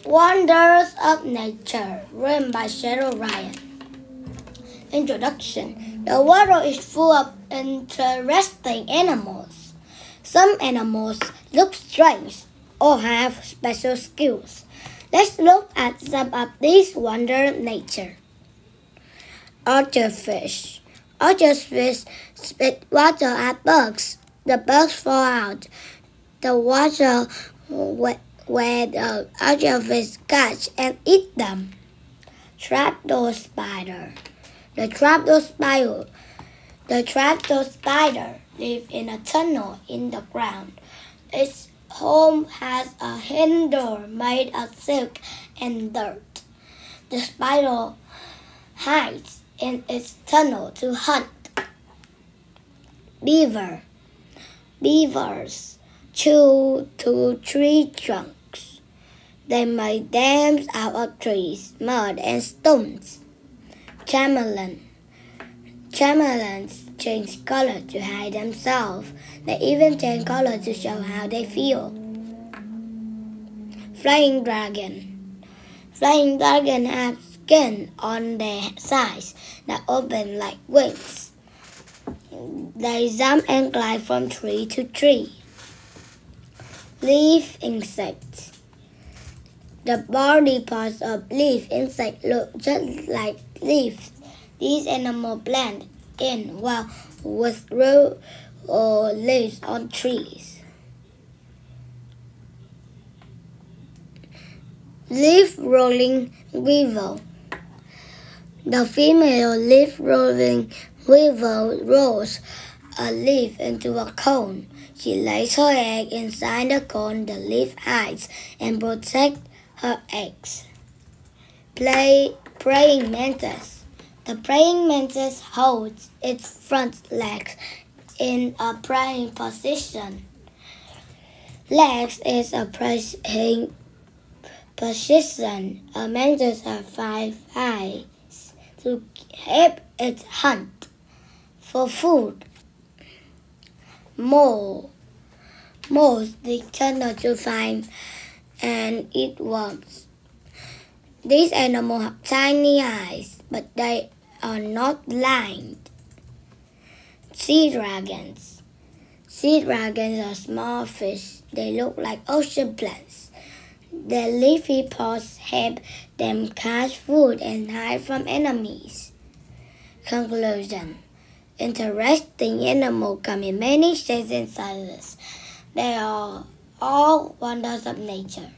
Wonders of Nature, written by Cheryl Ryan. Introduction. The world is full of interesting animals. Some animals look strange or have special skills. Let's look at some of these wonders of nature. Oceanfish. Oceanfish spit water at bugs. The bugs fall out the water where the oceanfish catch and eat them. Trapdoor spider. The trapdoor spider lives in a tunnel in the ground. Its home has a hidden door made of silk and dirt. The spider hides in its tunnel to hunt. Beaver. Beavers chew tree trunks. They make dams out of trees, mud, and stones. Chameleon. Chameleons change color to hide themselves. They even change color to show how they feel. Flying dragon. Flying dragon have skin on their sides that open like wings. They jump and glide from tree to tree. Leaf insects. The body parts of leaf insects look just like leaves. These animals blend in well with root or leaves on trees. Leaf-rolling weevil. The female leaf-rolling weevil rolls a leaf into a cone. She lays her egg inside the cone. The leaf hides and protects her eggs. Praying mantis. The praying mantis holds its front legs in a praying position. Legs is a praying position. A mantis has 5 eyes to help it hunt for food. Moles dig tunnels to find and eat worms. These animals have tiny eyes, but they are not blind. Sea dragons. Sea dragons are small fish. They look like ocean plants. Their leafy paws help them catch food and hide from enemies. Conclusion. Interesting animals come in many shapes and sizes. They are all wonders of nature.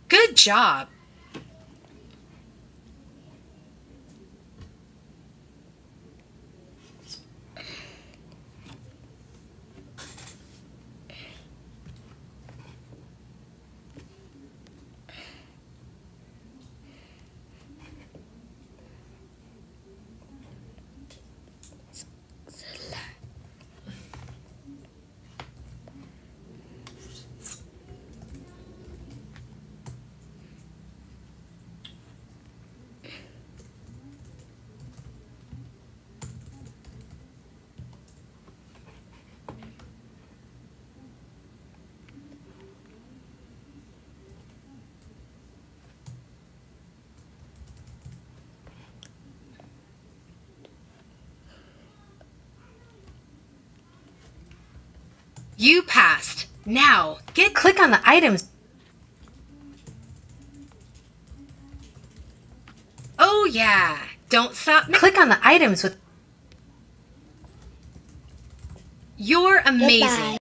Good job! You passed. Now, click on the items. Oh yeah, don't stop. Click on the items with. You're amazing. Goodbye.